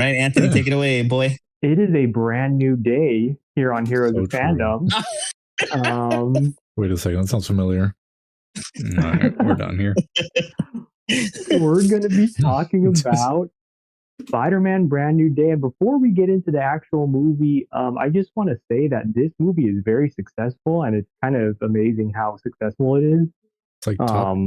Right, Anthony, take it away, boy. It is a brand new day here on Heroes So of true. Fandom. Wait a second, that sounds familiar. All right, we're done here. We're going to be talking about Spider-Man Brand New Day. And before we get into the actual movie, I just want to say that this movie is very successful, and it's kind of amazing how successful it is. It's like top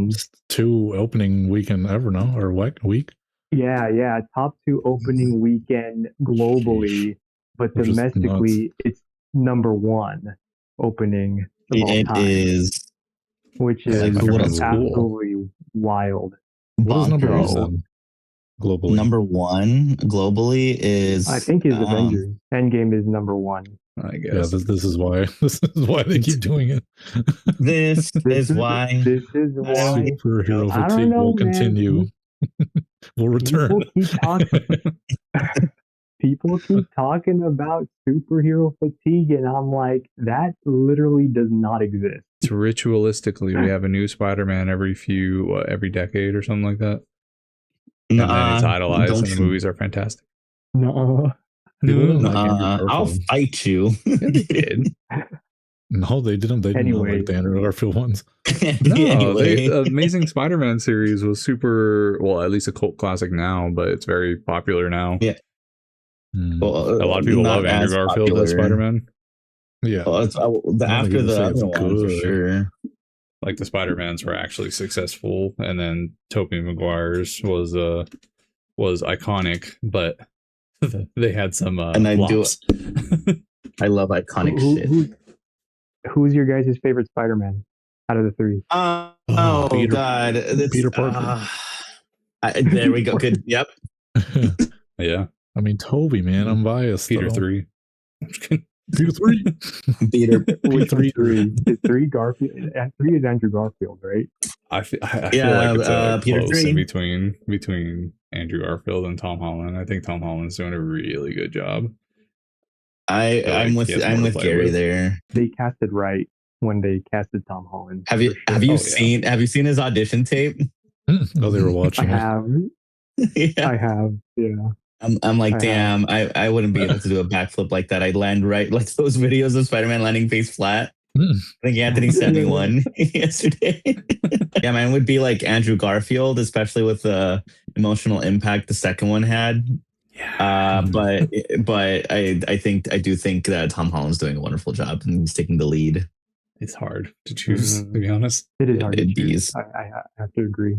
2 opening weekend ever, no? Or what week? Yeah. Top 2 opening weekend globally, but domestically, it's number 1 opening of all time. It is. Which is absolutely wild. What is number 1 globally? Number 1 globally is, I think, is Avengers. Endgame is number 1. I guess. Yeah, this is why. This is why they keep doing it. This is why. Superhero fatigue will continue. Will return. People keep talking about superhero fatigue, and I'm like, that literally does not exist. It's ritualistically, we have a new Spider-Man every decade or something like that. And then it's idolized, and the movies are fantastic. No. I'll fight you. They did. No, they didn't. They didn't like the Andrew Garfield ones. No, the Amazing Spider-Man series was super, well, at least a cult classic now, but it's very popular now. Yeah. Well, a lot of people love Andrew Garfield as Spider-Man. Yeah. Well, after the other ones, for sure. Like the Spider-Mans were actually successful, and then Tobey Maguire's was iconic, but they had some and flops. I love iconic shit. Who's your guys' favorite Spider-Man out of the 3? God, Peter Parker. There we go. Good. Yep. Yeah. I mean, Toby, man, I'm biased. Peter 3. Peter 3. Peter. With 3 Garfield. 3 is Andrew Garfield, right? I feel like it's a close in between Andrew Garfield and Tom Holland. I think Tom Holland's doing a really good job. I'm with Gary there. They casted right when they casted Tom Holland. Have you seen his audition tape? Oh, they were watching. I have. Yeah. I have. Yeah. I'm like, damn, I wouldn't be able to do a backflip like that. I'd land right, like those videos of Spider-Man landing face flat. I think Anthony sent me one yesterday. Yeah, man, it would be like Andrew Garfield, especially with the emotional impact the second one had. Yeah. But I do think that Tom Holland's doing a wonderful job and he's taking the lead. It's hard to choose, to be honest. It is hard to choose. I have to agree.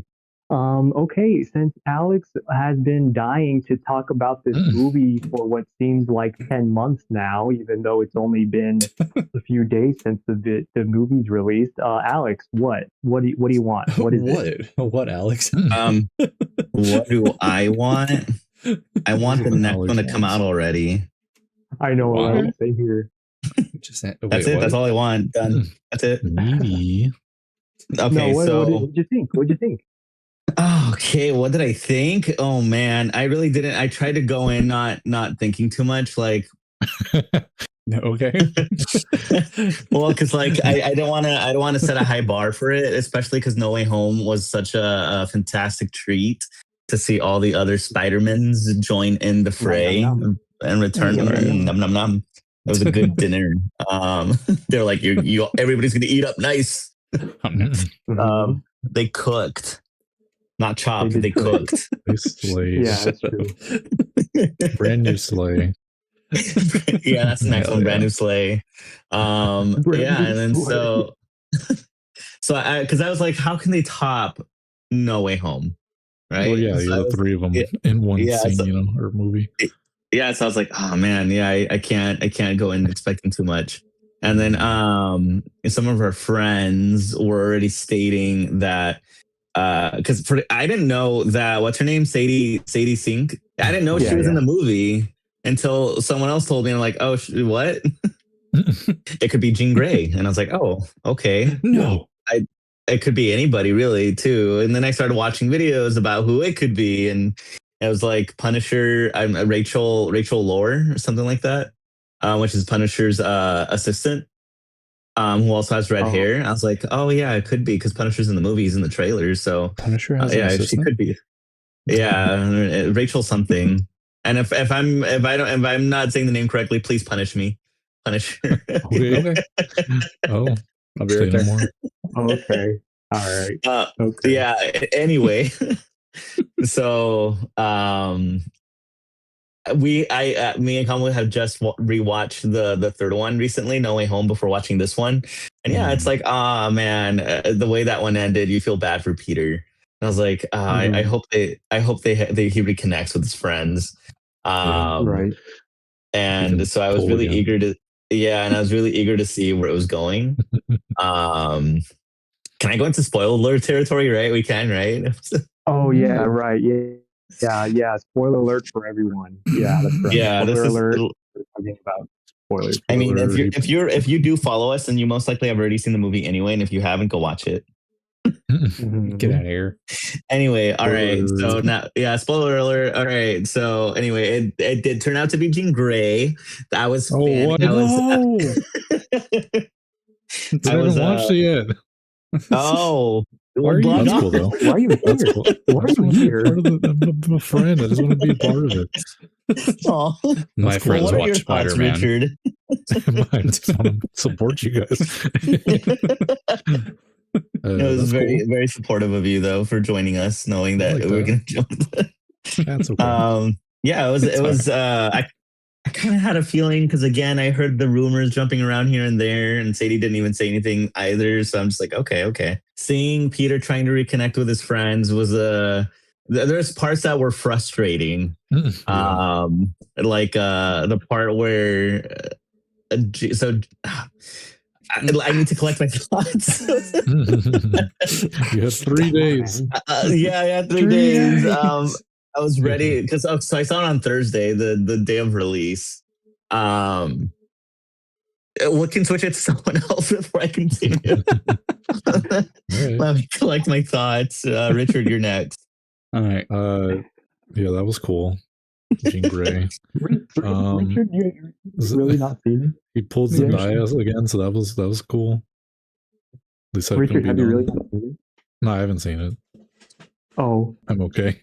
Okay, since Alex has been dying to talk about this movie for what seems like 10 months now, even though it's only been a few days since the movie's released, Alex, what do you want? What is it? What, Alex? What do I want? I want the next one to come out already. I know, right? Same here. That's it. That's all I want. Done. That's it. Maybe. Okay, what'd you think? What'd you think? Okay, what did I think? Oh man, I really didn't. I tried to go in not thinking too much. Like, okay. Well, because like I don't want to set a high bar for it, especially because No Way Home was such a fantastic treat to see all the other Spider-Mans join in the fray and return. Nom, nom, nom. It was a good dinner. They're like, you everybody's gonna eat up nice. They cooked. Not chopped, they cooked. They slayed. Yeah, that's true. Brand new sleigh. Yeah, that's the next one. Brand new sleigh. And then so because I was like, how can they top No Way Home? Right? Well, yeah, the 3 of them in one scene, or movie. Yeah, so I was like, oh man, yeah, I can't go in expecting too much. And then some of our friends were already stating that because I didn't know that what's her name, Sadie Sink. I didn't know she was in the movie until someone else told me. I'm like, oh, what? It could be Jean Grey, and I was like, oh, okay. No, it could be anybody really too. And then I started watching videos about who it could be, and it was like Punisher. I'm Rachel Lore or something like that, which is Punisher's assistant. Who also has red hair. I was like, oh yeah, it could be because Punisher's in the movies, in the trailers. So Punisher has an assistant? she could be. Yeah, Rachel something. And if I'm not saying the name correctly, please punish me. Punish her. Okay. Oh, I'll be say right no there. more. Okay. All right. Uh, Okay. yeah. Anyway, so me and Kamala have just rewatched the third one recently, No Way Home, before watching this one, and yeah, it's like, ah, man, the way that one ended, you feel bad for Peter. And I was like, I Mhm. hope he reconnects with his friends, Right. and can so I was pull really again. eager to, yeah, and I was really eager to see where it was going. Um, can I go into spoiler alert territory? Right, we can, right? Oh yeah, right. Yeah. Spoiler alert for everyone. Yeah, that's right. Yeah, this Spoiler is. alert. We're talking about spoilers. I mean, Spoiler, if you do follow us, then you most likely have already seen the movie anyway. And if you haven't, go watch it. Get out of here. Anyway, all right. So Spoiler. now, yeah, spoiler alert. All right. So anyway, it did turn out to be Jean Grey. I was Oh, fanning. what? I was. No! I I was. haven't watched it yet. Oh, Why well, are you? log That's on. cool though. Why are you That's here? cool. Why I just are want you to be here? part of the. I'm a friend. I just want to be a part of it. Aw. My That's cool. friends What are watch your thoughts, Spider-Man. Richard? I just want to support you guys. It was That's very, cool. very supportive of you, though, for joining us, knowing I that like we were that. going to jump. That's okay. Yeah, it Sorry. was. I kind of had a feeling because again, I heard the rumors jumping around here and there, and Sadie didn't even say anything either. So I'm just like, okay. Seeing Peter trying to reconnect with his friends was there's parts that were frustrating. Yeah. Like the part where so. I need to collect my thoughts. You have 3 days. Yeah, 3 days. I was ready because so I saw it on Thursday, the day of release. We can switch it to someone else before I continue. Right. Let me collect my thoughts. Richard, you're next. All right. Yeah, that was cool. Jean Grey. Richard, you really not seen it? He pulled Yeah. Zendaya again, so that was cool. They said it Richard, couldn't be have you really done. not seen it? No, I haven't seen it. Oh, I'm okay.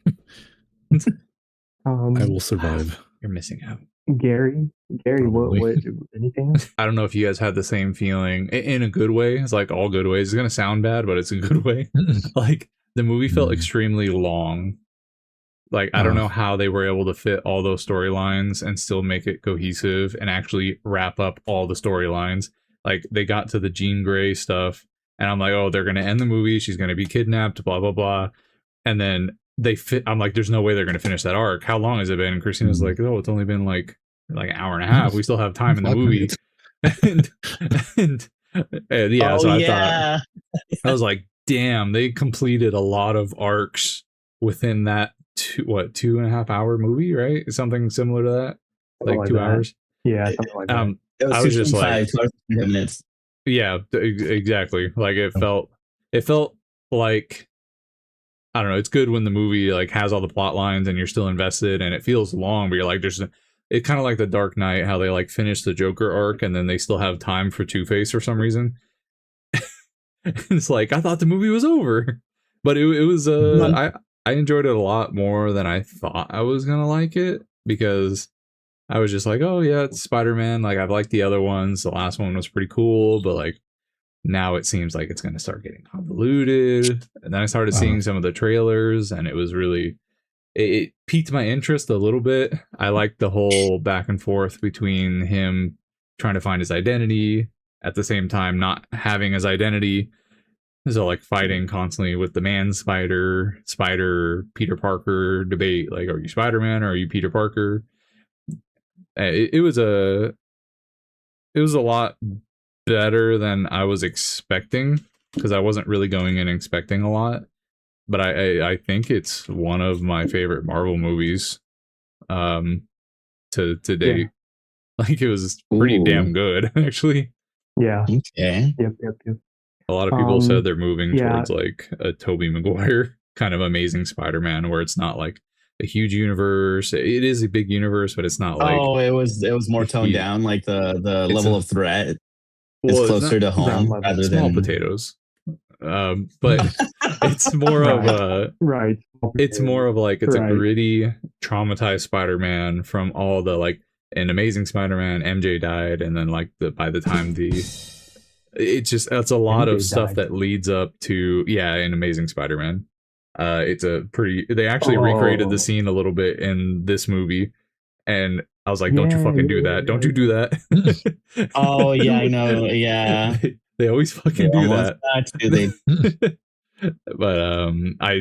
I will survive. You're missing out. Gary, what, Probably. anything? I don't know if you guys had the same feeling in a good way. It's like all good ways. It's gonna sound bad, but it's a good way. Like the movie felt extremely long. Like I don't know how they were able to fit all those storylines and still make it cohesive and actually wrap up all the storylines. Like they got to the Jean Grey stuff, and I'm like, oh, they're gonna end the movie. She's gonna be kidnapped. Blah blah blah. And then they fit. I'm like, there's no way they're gonna finish that arc. How long has it been? And Christina's like, oh, it's only been like an hour and a half. We still have time in the 5 movie. and yeah, so I thought I was like, damn, they completed a lot of arcs within that 2.5 hour movie, right? Something similar to that, Something like 2 that. hours. Yeah, something like that. It was I was just like, 2 hours and 10 minutes. yeah, exactly. Like it felt like, I don't know. It's good when the movie like has all the plot lines and you're still invested, and it feels long, but you're like, it's kind of like the Dark Knight, how they like finish the Joker arc and then they still have time for Two-Face for some reason. It's like, I thought the movie was over, but it was I enjoyed it a lot more than I thought I was gonna like it, because I was just like, oh yeah, it's Spider-Man. Like I've liked the other ones. The last one was pretty cool, but like now it seems like it's gonna start getting convoluted. And then I started seeing some of the trailers, and it was really, it piqued my interest a little bit. I liked the whole back and forth between him trying to find his identity, at the same time not having his identity. So like fighting constantly with the man spider Peter Parker debate. Like, are you Spider-Man or are you Peter Parker? It was a lot better than I was expecting, because I wasn't really going in expecting a lot. But I think it's one of my favorite Marvel movies to date. Yeah. Like it was pretty damn good, actually. Yeah. Okay. Yep. A lot of people said they're moving yeah. towards like a Tobey Maguire kind of Amazing Spider-Man, where it's not like a huge universe. It is a big universe, but it's not like, oh, it was more toned down, like the level of threat is closer to home rather small than potatoes. But it's more of a Right. it's more of like it's a Right. gritty, traumatized Spider-Man from all the like in Amazing Spider-Man, MJ died, and then like by the time it's just that's a lot of MJ stuff died. that leads up to in Amazing Spider-Man. It's a pretty they actually recreated the Oh. scene a little bit in this movie, and I was like, don't you Yeah, fucking do yeah, that. Don't yeah, you do that. Oh yeah, I know. Yeah, they always they fucking do almost that. got to. They But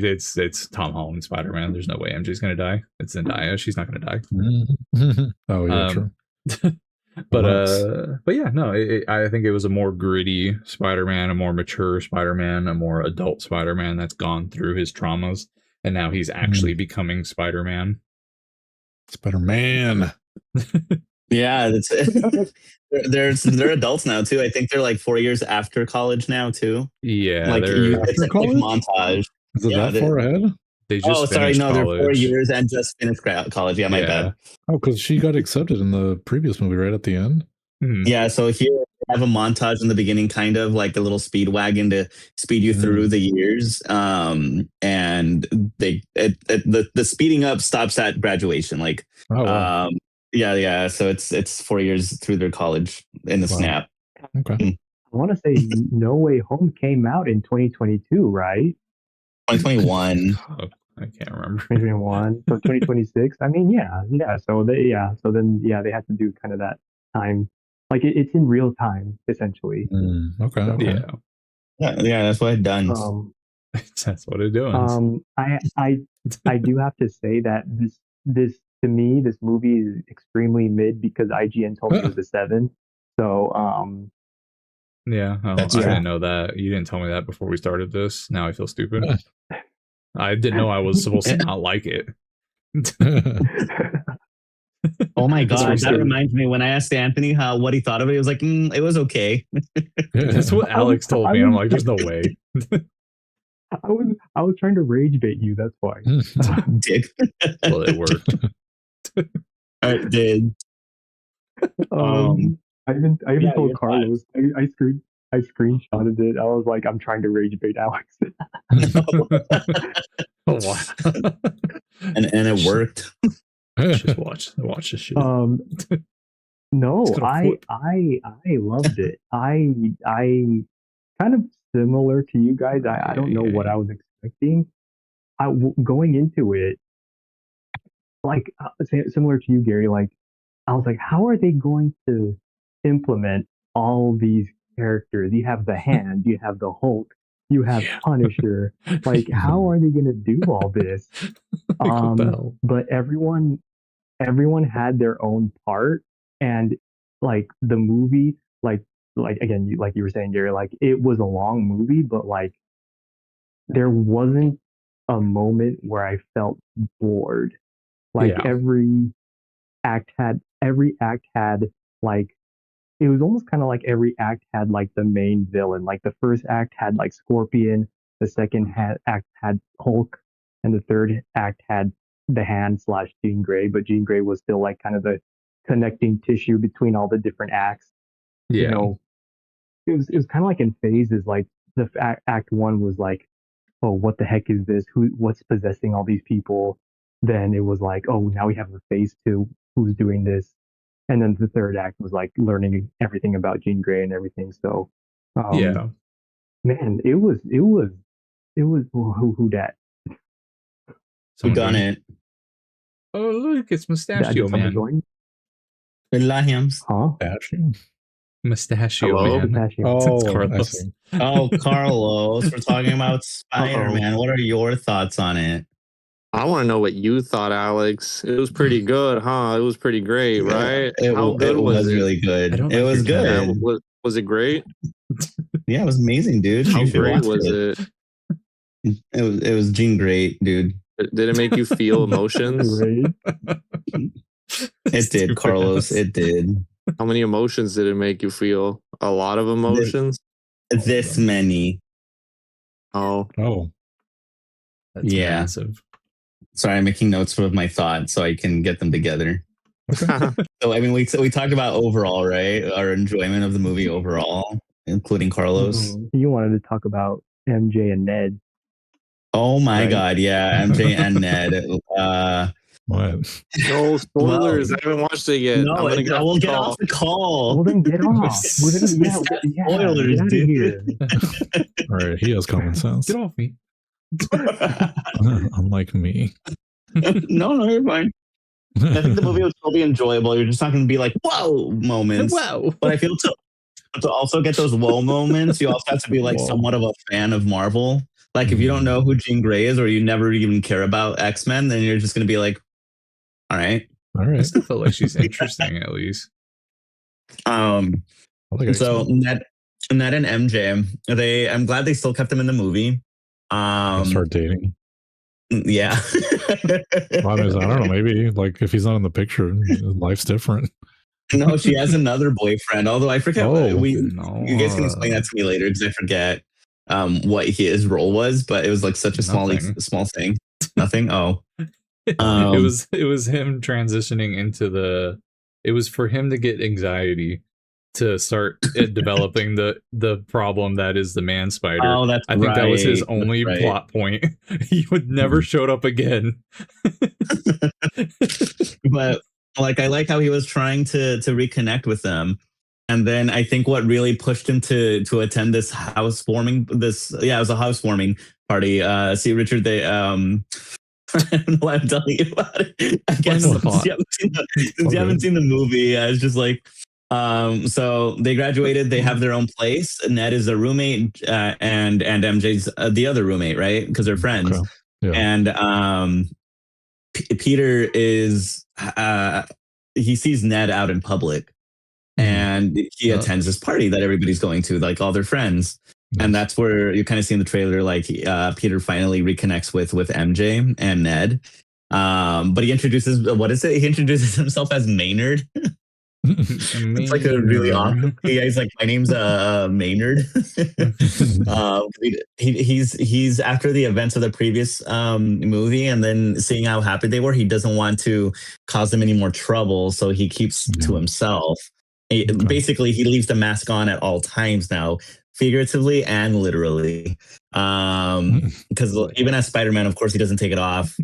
it's Tom Holland Spider-Man. There's no way MJ's gonna die. It's Zendaya. She's not gonna die. Oh yeah, true. But yeah, no, I think it was a more gritty Spider-Man, a more mature Spider-Man, a more adult Spider-Man that's gone through his traumas, and now he's actually becoming Spider-Man. Spider-Man. yeah, that's they're adults now too. I think they're like 4 years after college now too. Yeah, Like it's After like college? montage. Is it Yeah, that far ahead? they oh, just sorry, finished no, they're 4 college. years and just finished college. Yeah, my bad. Oh, because she got accepted in the previous movie right at the end. Mhm. Yeah, so here I have a montage in the beginning, kind of like a little speed wagon to speed you through the years. And the speeding up stops at graduation. Like, Oh wow. yeah. So it's 4 years through their college in the Wow. snap. Okay. I want to say No Way Home came out in 2022, right? 2021. Oh, I can't remember. 2021, so 2026. I mean, yeah. So so then they had to do kind of that time, like it's in real time essentially. Okay. So, Okay. Yeah, that's what it done. That's what it does. I do have to say that this to me this movie is extremely mid because IGN told me it was a 7. So Yeah, I That's true. didn't know that. You didn't tell me that before we started this. Now I feel stupid. I didn't know I was supposed to not like it. Oh my That's god, that true. reminds me when I asked Anthony what he thought of it. He was like, it was okay. That's what Alex told me. I'm like, there's no way. I was trying to rage bait you. That's why. Dick. Well, it worked. It did. I even yeah, told you're Carlos. I screenshotted it. I was like, I'm trying to rage bait Alex. Oh, wow. and it worked. Just watch this shit. No, It's gonna I flip. I loved it. I kind of similar to you guys. I don't know what I was expecting. Going into it, like similar to you, Gary. Like I was like, how are they going to implement all these characters? You have the Hand, you have the Hulk, you have Punisher. Like, how are they going to do all this? Like, what the hell? But everyone had their own part, and like the movie, like again, like you were saying, Gary, like it was a long movie, but like there wasn't a moment where I felt bored. Like Yeah. every act had like it was almost kind of like every act had like the main villain. Like the first act had like Scorpion, the second act had Hulk, and the third act had the Hand / Jean Grey. But Jean Grey was still like kind of the connecting tissue between all the different acts. Yeah. You know, it was kind of like in phases. Like the act 1 was like, oh, what the heck is this? What's possessing all these people? Then it was like, oh, now we have a phase 2. Who's doing this? And then the third act was like learning everything about Jean Grey and everything. So, Yeah. man, it was who dat? Who Someone done joined. it? Oh, look, it's Did Mustachio someone Man. join? Lahiams. Huh? Mustachio Hello? Man. Pistachio. Oh, It's I Carlos. see. Oh, Carlos, we're talking about Spider-Man. What are your thoughts on it? I want to know what you thought, Alex. It was pretty good, huh? It was pretty great, right? How good was it? Really good. I don't It like was your Yeah, good. was it great? Yeah, it was amazing, dude. How You should great watch was it. it? It was Jean Great, dude. Did it make you feel emotions? Great. It did, Carlos. It did. How many emotions did it make you feel? A lot of emotions? This many. Oh, Oh, That's Yeah. massive. Sorry, I'm making notes of my thoughts so I can get them together. So, I mean, we talked about overall, right? Our enjoyment of the movie overall, including Carlos. You wanted to talk about MJ and Ned. Oh my Right. God, yeah, MJ and Ned. What? No spoilers. I haven't watched it yet. No, I'm gonna get off we'll the get call. off the call. Well, then get off. Well, then, yeah, It's got yeah, spoilers, get out of dude. here. All right, he has common sense. Get off me. Unlike me. No, you're fine. I think the movie will still be enjoyable. You're just not going to be like, whoa moments. Wow. But I feel to also get those whoa moments, you also have to be like Whoa. somewhat of a fan of Marvel. Like if you don't know who Jean Grey is or you never even care about X-Men, then you're just going to be like, all right. All I right. still feel like she's interesting at least. I like So X-Men. Ned and MJ, I'm glad they still kept them in the movie. Start dating. Yeah. Well, I don't know. Maybe like if he's not in the picture, life's different. No, she has another boyfriend. Although I forget Oh, you guys can explain that to me later because I forget what his role was, but it was like such a small thing. Nothing. Oh, it was him transitioning into it was for him to get anxiety to start developing the problem that is the man spider. Oh, that's I think that was his right. only plot point. He would never showed up again. But like I like how he was trying to reconnect with them. And then I think what really pushed him to attend this housewarming, it was a housewarming party. See, Richard, they I don't know why I'm telling you about it. I guess since you haven't seen the movie, I was just like, so they graduated. They have their own place. Ned is a roommate, and MJ's the other roommate, right? Because they're friends. Okay. Yeah. And Peter is he sees Ned out in public, and he attends this party that everybody's going to, like all their friends. Nice. And that's where you kind of see in the trailer, like Peter finally reconnects with MJ and Ned. But he introduces, what is it? He introduces himself as Maynard. It's like a really awesome. Yeah, he's like, my name's Maynard. He's after the events of the previous movie, and then seeing how happy they were, he doesn't want to cause them any more trouble, so he keeps to himself. Basically, he leaves the mask on at all times now, figuratively and literally. Because even as Spider-Man, of course, he doesn't take it off.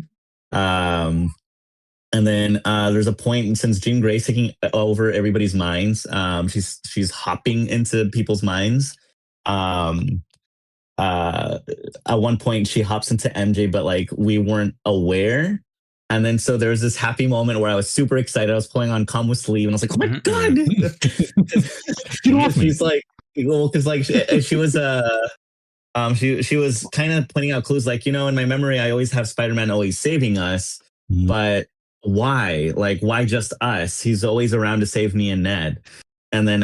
And then there's a point, since Jean Grey's taking over everybody's minds, she's hopping into people's minds. At one point, she hops into MJ, but like we weren't aware. And then so there was this happy moment where I was super excited. I was pulling on Come With Sleeve, and I was like, "Oh my god!" She's like, well, because like she was she was kind of pointing out clues, like, in my memory, I always have Spider-Man always saving us, but why? Like, why just us? He's always around to save me and Ned. And then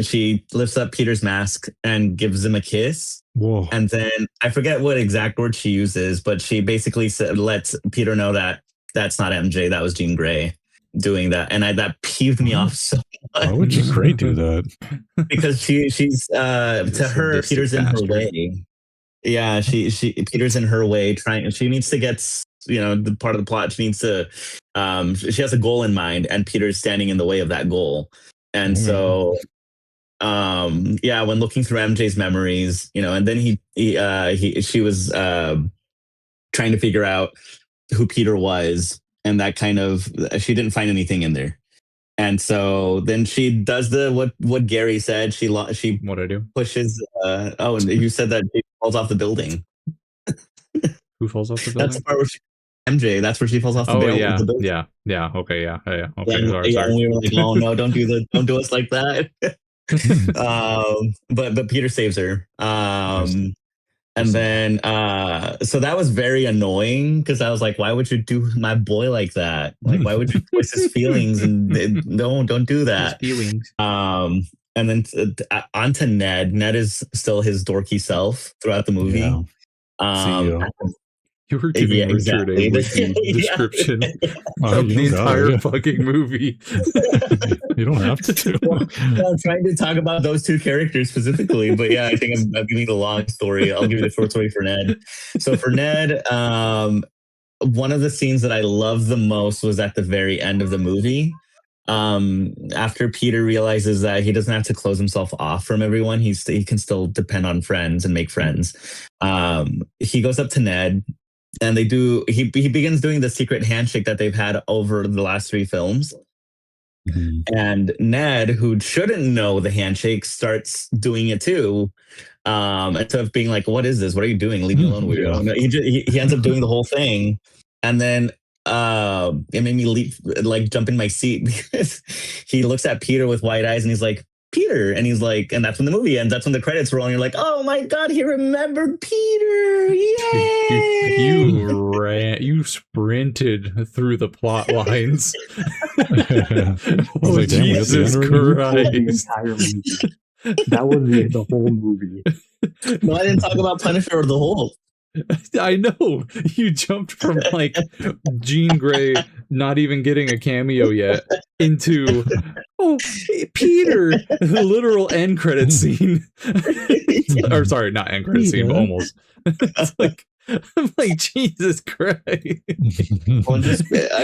she lifts up Peter's mask and gives him a kiss. Whoa. And then I forget what exact word she uses, but she basically lets Peter know that that's not MJ, that was Jean Grey doing that. And that peeved me off so much. Why would Jean Grey do that? Because she's to her, Peter's in her way. Yeah, she Peter's in her way, she needs to get, the part of the plot, she needs to she has a goal in mind, and Peter's standing in the way of that goal. And so when looking through MJ's memories, and then she was trying to figure out who Peter was, and that kind of, she didn't find anything in there. And so then she does what Gary said. She what I do pushes. And you said that she falls off the building. Who falls off the building? That's the part where MJ. That's where she falls off the building. Yeah, building. yeah. Okay, yeah. Okay, And, sorry. and we were like, oh no, don't do us like that. But Peter saves her. And then so that was very annoying, because I was like, why would you do my boy like that? Like, why would you voice his feelings, and don't do that. His feelings. And then on to Ned. Ned is still his dorky self throughout the movie. Yeah. CEO. You were giving Richard a wiki description of the entire fucking movie. You don't have to. Well, I'm trying to talk about those two characters specifically, but yeah, I think I'm giving the long story. I'll give you the short story for Ned. So for Ned, one of the scenes that I loved the most was at the very end of the movie. after Peter realizes that he doesn't have to close himself off from everyone, he can still depend on friends and make friends. He goes up to Ned, and he begins doing the secret handshake that they've had over the last 3 films. And Ned, who shouldn't know the handshake, starts doing it too. Instead of being like, "What is this? What are you doing? Leave me alone, weirdo." Yeah. He ends up doing the whole thing, and then it made me jump in my seat because he looks at Peter with wide eyes and he's like, "Peter," and he's like, and that's when the movie ends. That's when the credits roll, and you're like, "Oh my god, he remembered Peter! Yay!" You sprinted through the plot lines. Like, Jesus Christ! The entire movie. That was the whole movie. No, I didn't talk about Punisher or the Hulk. I know you jumped from like Jean Grey not even getting a cameo yet into Peter, the literal end credit scene. Or sorry, not end credit scene, but almost. It's like, I'm like, Jesus Christ. I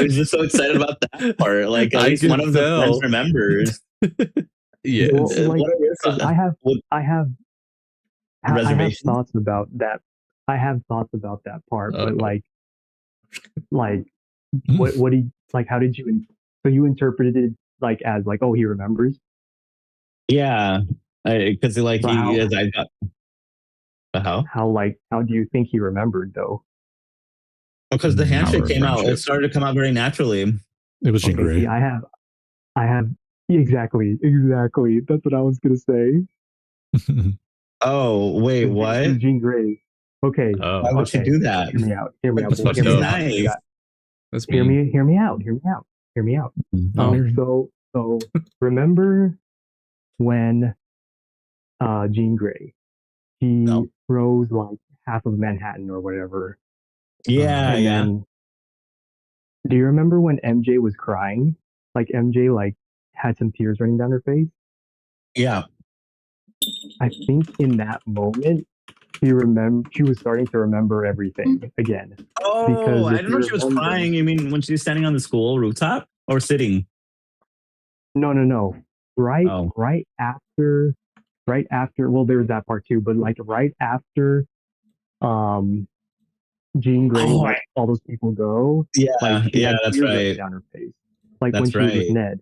was just so excited about that part. Like, at least one of the friends remembers. Yes. Well, I have thoughts about that. I have thoughts about that part, but like, what do you, like? How did you? So you interpreted it like as like, oh, he remembers. Yeah, because like he is. I got how do you think he remembered though? Because the handshake came out. It started to come out very naturally. It was Jean Grey. See, I have exactly. That's what I was gonna say. Oh wait, what? Jean Grey. Okay. Why would she do that? Hear me out. Hear me out. Nice. Hear me out. So remember when Jean Grey, he rose like half of Manhattan or whatever. Yeah, yeah. Do you remember when MJ was crying? Like MJ like had some tears running down her face? Yeah. I think in that moment she was starting to remember everything again. Oh, I didn't know she was crying. You mean when she's standing on the school rooftop or sitting? No. Right after. Well, there's that part too, but like right after, Jean Grey, like all those people go. Yeah, like, that's right. Down her face, like when she was with Ned.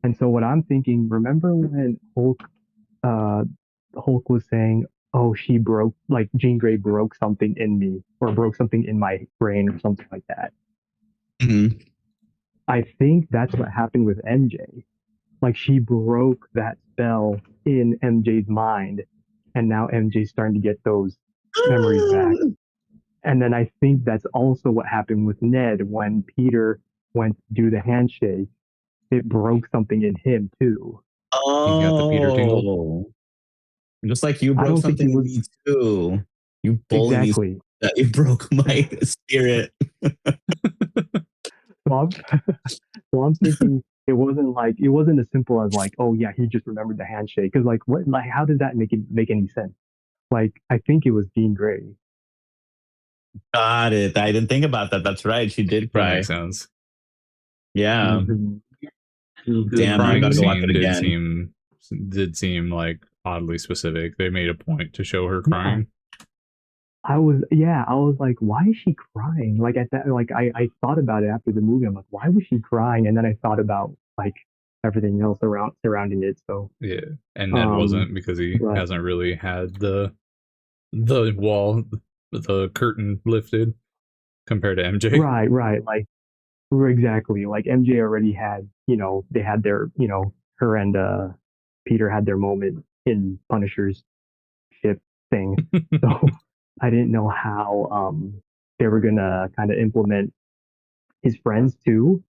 And so what I'm thinking, remember when Hulk was saying, "Oh, she broke, like Jean Grey broke something in me, or broke something in my brain, or something like that." Mm-hmm. I think that's what happened with MJ. Like she broke that spell in MJ's mind, and now MJ's starting to get those memories back. And then I think that's also what happened with Ned when Peter went to do the handshake. It broke something in him too. Oh, you got the Peter tingle. Just like you broke something in me too. You bully exactly. me. That you broke my spirit. So I'm thinking it wasn't as simple as like, oh yeah, he just remembered the handshake. Because like what, like how did that make any sense? Like I think it was Jean Grey. Got it. I didn't think about that. That's right. She did cry. That makes sense. Yeah. Mm-hmm. Damn, I gotta watch it again. Did seem like oddly specific. They made a point to show her crying. I was like, why is she crying? Like at that, like I thought about it after the movie. I'm like, why was she crying? And then I thought about like everything else surrounding it. So yeah, and Ned wasn't, because he hasn't really had the wall, the curtain lifted compared to MJ. Right. Like exactly. Like MJ already had, they had their, her and Peter had their moment in Punisher's ship thing. So I didn't know how they were gonna kind of implement his friends too,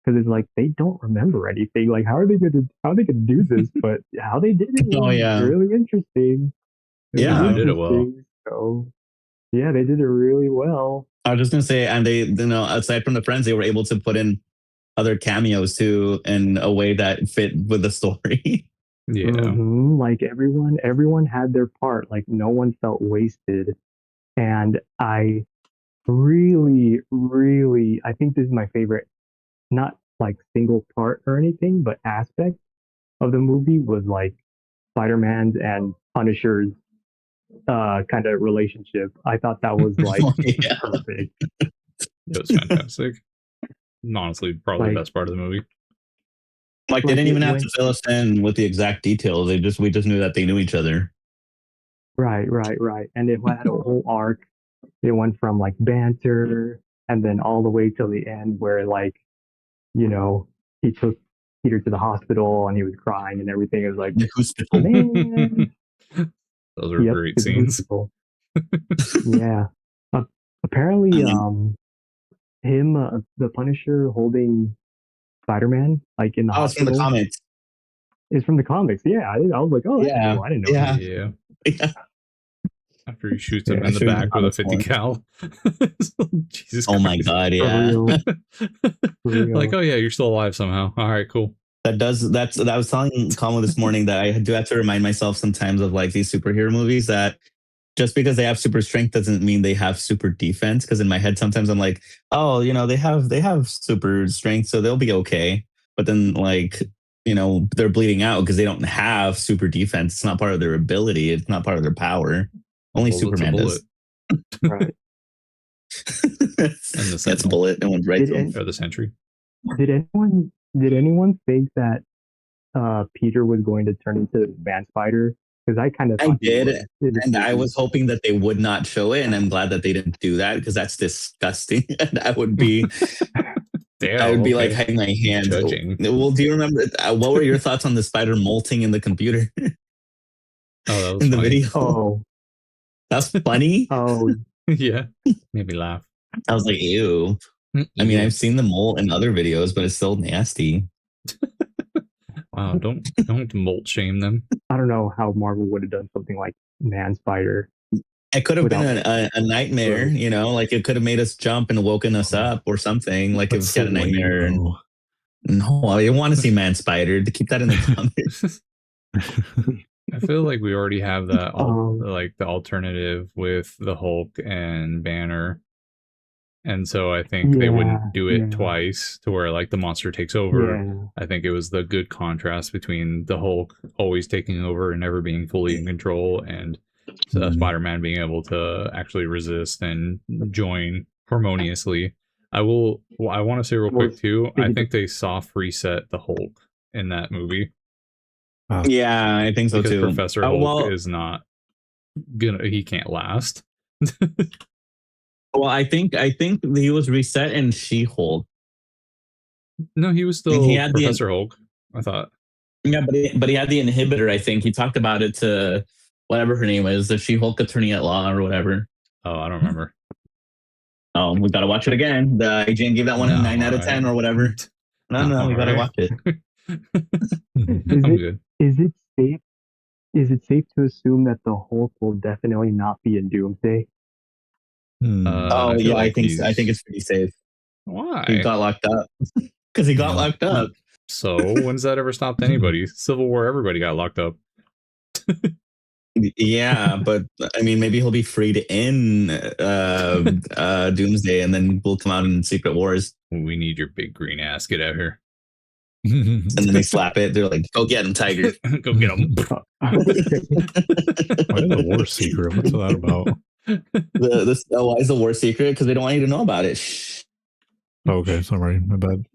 because it's like they don't remember anything. Like how are they gonna do this? But how they did it was really interesting. They did it well. So yeah, they did it really well. I was just gonna say, and they, aside from the friends, they were able to put in other cameos too in a way that fit with the story. Yeah. Mm-hmm. Like everyone had their part. Like no one felt wasted. And I really, I think this is my favorite, not like single part or anything, but aspect of the movie was like Spider-Man's and Punisher's kind of relationship. I thought that was like Yeah. perfect. It was fantastic. Honestly, probably the Like, best part of the movie. Like they like didn't it even have went to fill us in with the exact details. We just knew that they knew each other. right, and it had a whole arc. It went from like banter and then all the way till the end where like, you know, he took Peter to the hospital and he was crying and everything. It was like, The hospital. man, Those are yep, great to the scenes. hospital. Yeah. Apparently, him, the Punisher holding Spider-Man, like in the Oh, it's from the hospital, comics. is from the comics. Yeah, I was like, oh, that's Yeah. cool. I didn't know. Yeah. Yeah. Yeah. After he shoots Yeah, him I in the should read the back with a comics 50 more. cal. Jesus Oh my Christ. god, For yeah. real, for real. Like, oh yeah, you're still alive somehow. All right, cool. That I was telling Colin this morning that I do have to remind myself sometimes of like these superhero movies that just because they have super strength doesn't mean they have super defense. Because in my head sometimes I'm like, oh, they have super strength, so they'll be okay. But then like, they're bleeding out because they don't have super defense. It's not part of their ability. It's not part of their power. Only Bullet's a Superman bullet. does. Right. And the That's a Sentinel. bullet. No one's right Did to him. any- Or the Sentry. Did anyone think that Peter was going to turn into Man Spider? Because I kind of I thought he did, would. and I was hoping that they would not show it, and I'm glad that they didn't do that because that's disgusting. And I would be Damn, like okay. hiding my hands. Judging. Well, do you remember what were your thoughts on the spider molting in the computer Oh, that was in the funny. video? Oh, That's funny. oh, Yeah. Made me laugh. I was like, ew. I mean, Ew. I've seen the molt in other videos, but it's still nasty. Wow, don't molt shame them. I don't know how Marvel would have done something like Man Spider. It could have been Without- a nightmare, like it could have made us jump and woken us up or something. Like That's if we had a so lame, nightmare. though. No, I want to see Man Spider. To keep that in the comments. I feel like we already have that, Um, like the alternative with the Hulk and Banner, and so I think they Yeah, wouldn't do it yeah. twice to where like the monster takes over. Yeah, I think it was the good contrast between the Hulk always taking over and never being fully in control, and Spider-Man being able to actually resist and join harmoniously. I want to say real quick too. I think they soft reset the Hulk in that movie. Yeah, I think so Because too. Professor Hulk is not gonna. He can't last. Well, I think he was reset in She-Hulk. No, he was still He had Professor Hulk. I thought. Yeah, but he had the inhibitor. I think he talked about it to whatever her name is, the She-Hulk attorney at law or whatever. Oh, I don't remember. Oh, we gotta watch it again. The IGN gave that one a 9 out of 10 or whatever. No, we gotta watch it. I'm good. Is it safe? Is it safe to assume that the Hulk will definitely not be in Doomsday? Oh feel yeah, like I think it's pretty safe. Why? He got locked up because he got locked up. So when's that ever stopped anybody? Civil War, everybody got locked up. Yeah, but I mean, maybe he'll be freed in Doomsday, and then we'll come out in Secret Wars. We need your big green ass. Get out here. And then they slap it. They're like, "Go get him, Tiger." Go get him. Why the war secret? What's that about? Why is the war secret? Because they don't want you to know about it. Shh. Okay, sorry, my bad.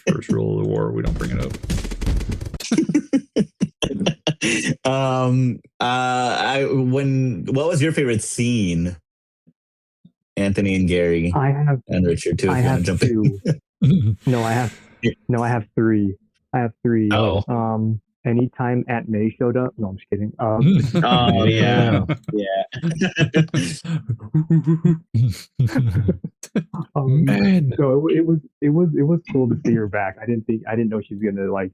First rule of the war: we don't bring it up. What was your favorite scene, Anthony and Gary and Richard too? I If you want have to jump two. in. No, I have three. Oh. Anytime Aunt May showed up. No, I'm just kidding. Oh yeah, yeah. Man. So it was cool to see her back. I didn't know she was gonna like.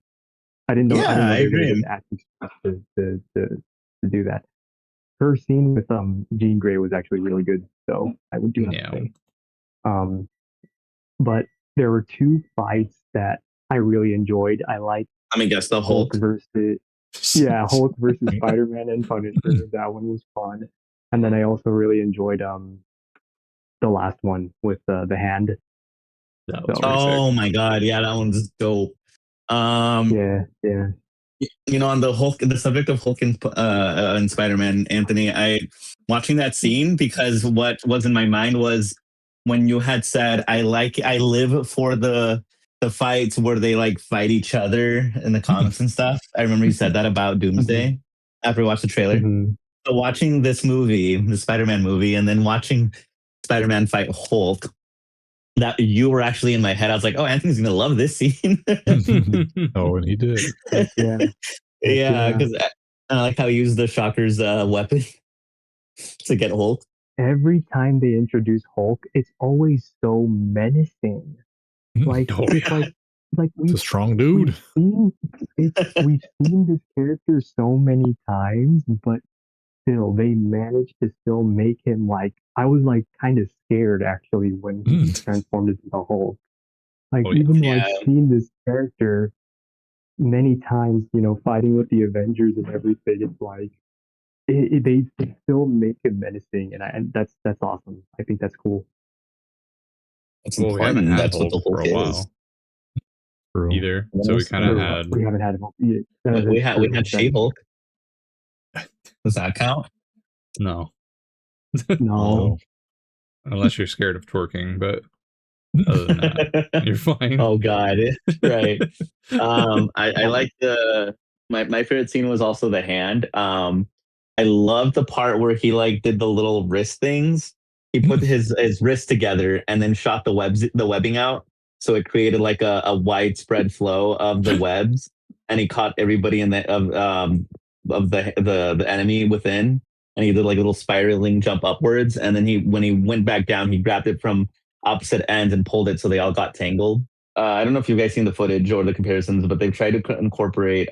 I didn't know. Yeah, I didn't know I they were gonna agree. get the acting to do that. Her scene with Jean Grey was actually really good. So I would do have to say. But there were two fights that I really enjoyed. I liked I mean, guess the Hulk. versus Hulk versus Spider-Man and Punisher. That one was fun. And then I also really enjoyed the last one with the hand. That was So, pretty sick. Oh my god, yeah, that one's dope. yeah. You know, on the subject of Hulk and Spider-Man, Anthony, I watching that scene because what was in my mind was when you had said I live for the fights where they like fight each other in the comics and stuff. I remember you said that about Doomsday after we watched the trailer. Mhm. So watching this movie, the Spider-Man movie, and then watching Spider-Man fight Hulk, that you were actually in my head. I was like, oh, Anthony's gonna love this scene. Oh, and he did. Yeah. Yeah, because I like how he used the Shocker's weapon to get Hulk. Every time they introduce Hulk, it's always so menacing. Like Oh, it's yeah. like It's a strong dude. we've seen this character so many times, but still they managed to still make him like I was like kind of scared actually when he transformed into the Hulk. Like Oh, yeah. even like Yeah. seeing this character many times, you know, fighting with the Avengers and everything, it's like they still make him menacing, and that's awesome. I think that's cool. That's Well, we haven't important. had That's what Hulk the for Hulk a is. while True. either, What so we else? kind of True. had. We haven't had Hulk either. That We is had true. She That is Hulk. Does that count? No, no. unless you're scared of twerking, but other than that, you're fine. Oh God, right. I like my favorite scene was also the hand. I love the part where he like did the little wrist things. He put his wrist together and then shot the webbing out, so it created like a widespread flow of the webs, and he caught everybody in of the enemy within, and he did like a little spiraling jump upwards, and then when he went back down, he grabbed it from opposite ends and pulled it so they all got tangled. I don't know if you guys seen the footage or the comparisons, but they've tried to incorporate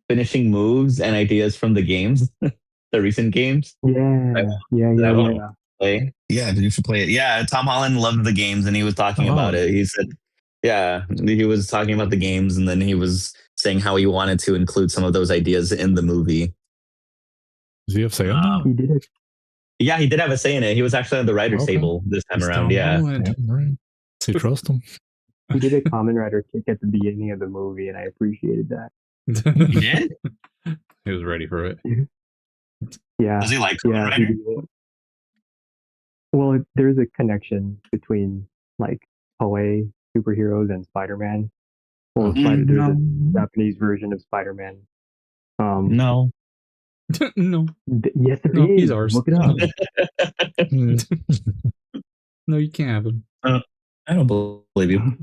finishing moves and ideas from the games, the recent games. Yeah. That I want to Yeah. play. Yeah, you should play it. Yeah, Tom Holland loved the games and he was talking about it. He said, yeah, he was talking about the games and then he was saying how he wanted to include some of those ideas in the movie. Does he have say on that? He did it. Yeah, he did have a say in it. He was actually on the writer's table this time It's around. Tom Yeah. Holland. Yeah, right. So you trust him? He did a Kamen Rider kick at the beginning of the movie, and I appreciated that. He did? He was ready for it. Yeah. Does he like Kamen Yeah. Rider? Well, there's a connection between like Toei superheroes and Spider-Man. Well, there's No. a Japanese version of Spider-Man. No. No, Yes, there is. no, he's ours. Look it up. No, you can't have him. I don't believe you.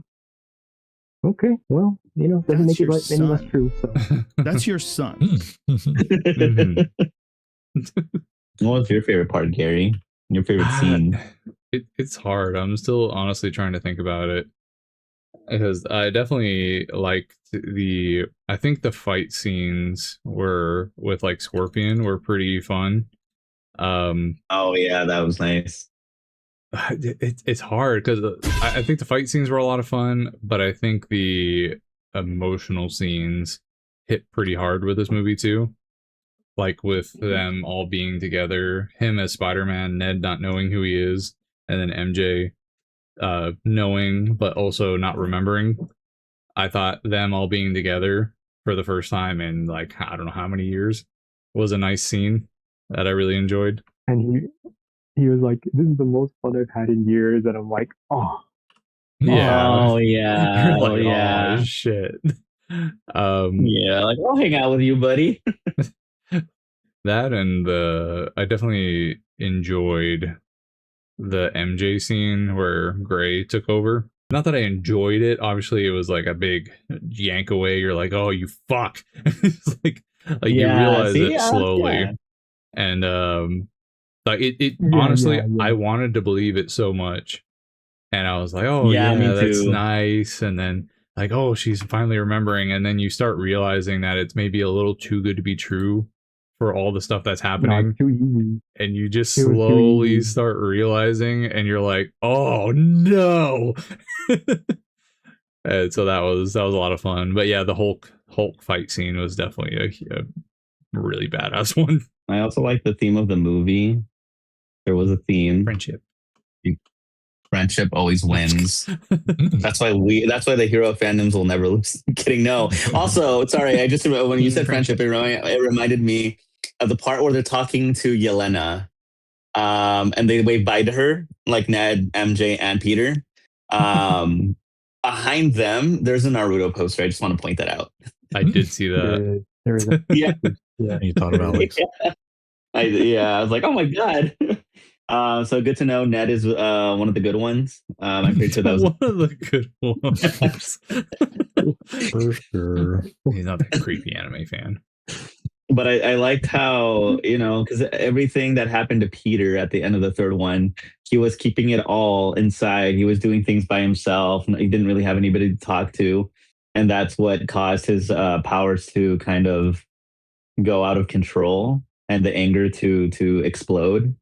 Okay, well, you know, doesn't That's make it your any less son. true. So That's your son. Mhm. What was your favorite part, Gary? Your favorite scene? It's hard. I'm still honestly trying to think about it because I definitely liked I think the fight scenes were with like Scorpion were pretty fun. Oh yeah, that was nice. It's hard because I think the fight scenes were a lot of fun, but I think the emotional scenes hit pretty hard with this movie too. Like with them all being together, him as Spider-Man, Ned not knowing who he is, and then MJ knowing but also not remembering. I thought them all being together for the first time in like I don't know how many years was a nice scene that I really enjoyed. and he was like, "This is the most fun I've had in years," and I'm like, "Oh, Yeah. Oh yeah. You're like, Oh yeah. oh shit. Yeah, like I'll hang out with you, buddy. That and I definitely enjoyed the MJ scene where Gray took over. Not that I enjoyed it. Obviously, it was like a big yank away. You're like, oh, you fuck. It's like you Yeah, realize see? it slowly. Yeah. And like it Yeah, honestly, yeah. I wanted to believe it so much. And I was like, oh Yeah, yeah, me that's too. nice. And then like, oh, she's finally remembering. And then you start realizing that it's maybe a little too good to be true for all the stuff that's no, happening. it's too easy." And you just It was too slowly easy. start realizing, and you're like, "Oh no!" And so that was a lot of fun. But yeah, the Hulk fight scene was definitely a really badass one. I also like the theme of the movie. There was a theme. Friendship. friendship always wins. That's why the hero fandoms will never lose. Kidding, no. Also, sorry, I just when you said friendship, it reminded me of the part where they're talking to Yelena, and they wave bye to her, like Ned, MJ, and Peter. Behind them, there's a Naruto poster. I just want to point that out. I did see that. There is a Yeah. yeah. You thought of Alex. I was like, oh my god. So good to know Ned is one of the good ones. I'm pretty sure that was one of the good ones. For sure. He's not that creepy anime fan. But I liked how, because everything that happened to Peter at the end of the third one, he was keeping it all inside. He was doing things by himself. He didn't really have anybody to talk to. And that's what caused his powers to kind of go out of control and the anger to explode.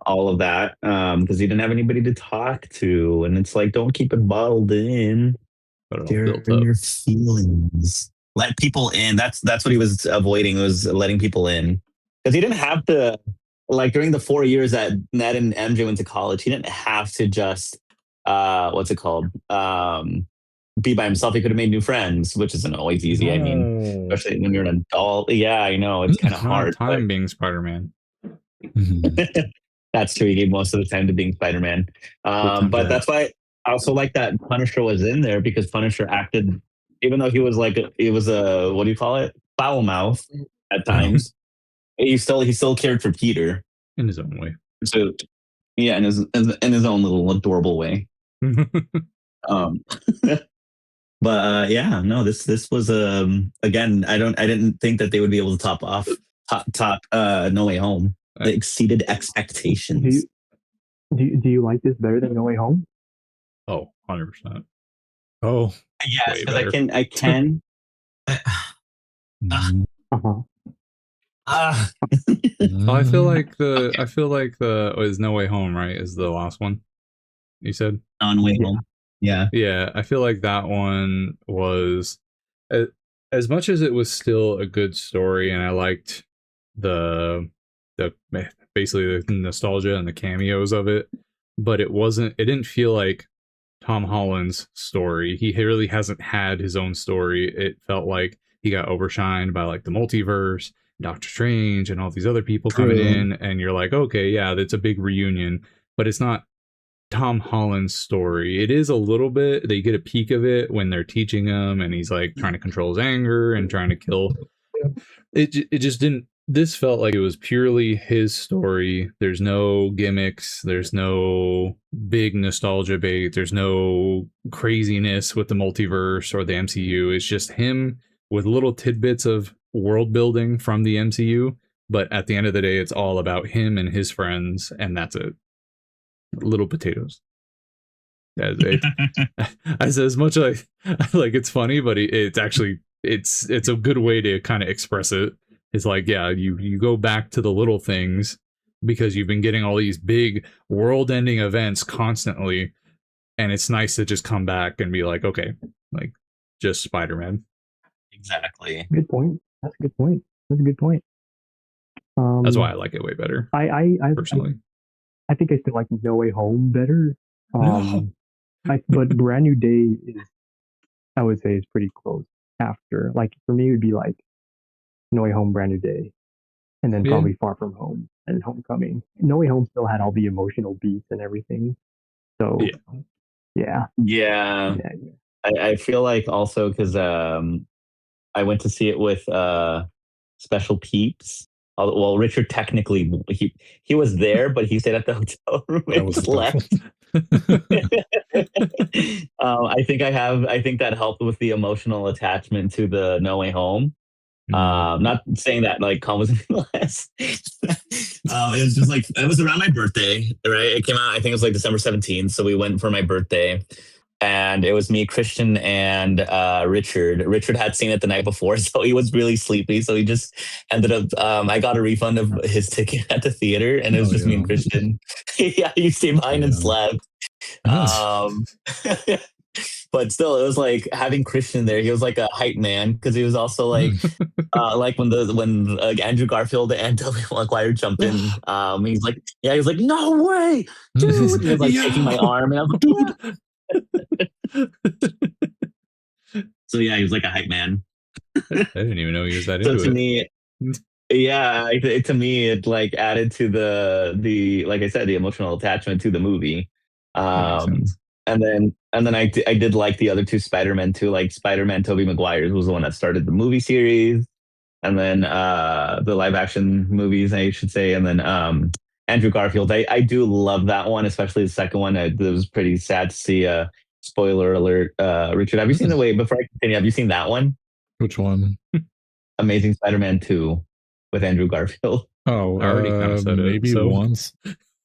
All of that because he didn't have anybody to talk to. And it's like, don't keep it bottled in. Your feelings. Let people in. That's what he was avoiding, was letting people in. Because he didn't have to, like during the 4 years that Ned and MJ went to college, he didn't have to just what's it called? Be by himself. He could have made new friends, which isn't always easy. I mean, especially when you're an adult. Yeah, I know. It's kind of hard. Time being Spider-Man. That's true. He gave most of the time to being Spider-Man. But that's why I also like that Punisher was in there, because Punisher acted, even though he was what do you call it? Foul mouth at times. He still cared for Peter. In his own way. So yeah, in his own little adorable way. But yeah, no, this was again, I didn't think that they would be able to top No Way Home. It exceeded expectations. Do you like this better than No Way Home? Oh, 100%. Oh, yes, because I can. Uh-huh. I feel like the is No Way Home, right? Is the last one you said? On Way Home. Yeah. Yeah, I feel like that one was, as much as it was still a good story, and I liked the basically the nostalgia and the cameos of it, but it didn't feel like Tom Holland's story. He really hasn't had his own story. It felt like he got overshined by like the multiverse, Doctor Strange, and all these other people coming in, and you're like, okay, yeah, that's a big reunion, but it's not Tom Holland's story. It is a little bit. They get a peek of it when they're teaching him, and he's like trying to control his anger and trying to kill. It just didn't. This felt like it was purely his story. There's no gimmicks. There's no big nostalgia bait. There's no craziness with the multiverse or the MCU. It's just him with little tidbits of world building from the MCU. But at the end of the day, it's all about him and his friends, and that's it. Little potatoes. As much like it's funny, but it's actually it's a good way to kind of express it. It's like, yeah, you go back to the little things because you've been getting all these big world-ending events constantly, and it's nice to just come back and be like, okay, like just Spider-Man. Exactly. Good point. That's a good point. That's why I like it way better. I personally, I think I still like No Way Home better. But Brand New Day is, I would say, is pretty close after. Like for me, it would be like No Way Home, Brand New Day, and then probably Far From Home and Homecoming. No Way Home still had all the emotional beats and everything. So yeah. I feel like also because I went to see it with Special Peeps. Well, Richard technically he was there, but he stayed at the hotel room and left. I think that helped with the emotional attachment to the No Way Home. Not saying that like Calm was any less. It was just like, it was around my birthday, right? It came out, I think it was like December 17th. So we went for my birthday, and it was me, Christian, and Richard. Richard had seen it the night before, so he was really sleepy. So he just ended up, I got a refund of his ticket at the theater, and it was just me and Christian. Yeah, he stayed behind and slept. but still, it was like having Christian there. He was like a hype man because he was also like when Andrew Garfield and Tobey Maguire jumped in. He's like, yeah, he was like, no way, dude. He was like shaking my arm, and I was like, dude. So yeah, he was like a hype man. I didn't even know he was that So into to it. me, yeah, to me, it like added to the like I said, the emotional attachment to the movie. That makes Um, sense. and then I did like the other two Spider-Man too. Like Spider-Man, Tobey Maguire's was the one that started the movie series, and then the live action movies, I should say, and then Andrew Garfield. I do love that one, especially the second one. It was pretty sad to see. Spoiler alert. Richard, have you seen the way before I continue? Have you seen that one? Which one? Amazing Spider-Man 2 with Andrew Garfield. Oh, I already kind of said maybe it. So once.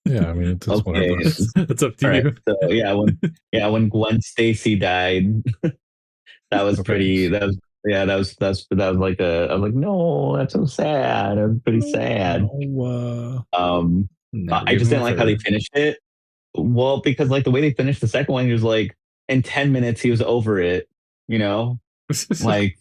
Yeah, I mean, it's Okay. whatever. it's up to All right. you. So when Gwen Stacy died, that was Okay. pretty. That was like I was like, no, that's so sad. It was pretty sad. No, Never I give just him didn't a like how they third. finished it. Well, because like the way they finished the second one, he was like, in 10 minutes he was over it. You know, like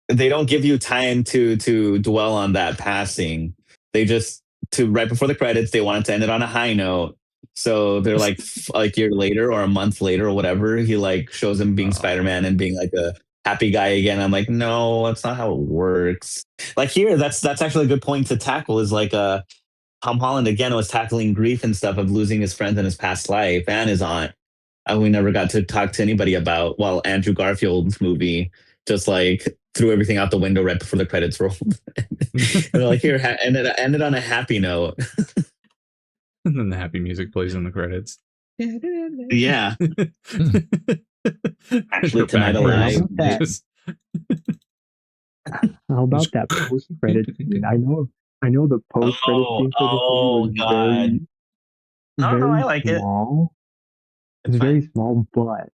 they don't give you time to dwell on that passing. They just to right before the credits, they wanted to end it on a high note. So they're like like year later or a month later or whatever, he like shows him being Spider-Man and being like a happy guy again. I'm like, no, that's not how it works. Like here, that's actually a good point to tackle is like Tom Holland again was tackling grief and stuff of losing his friends in his past life and his aunt. And we never got to talk to anybody about while Andrew Garfield's movie just like threw everything out the window right before the credits rolled. And they're like, here, and it ended on a happy note. And then the happy music plays in the credits. Yeah. Actually, Your Tonight backwards. Alive. That. Just- How about that post credit scene? I know the post credit scene for this movie was God. very I like it. small. It's very fine. small, but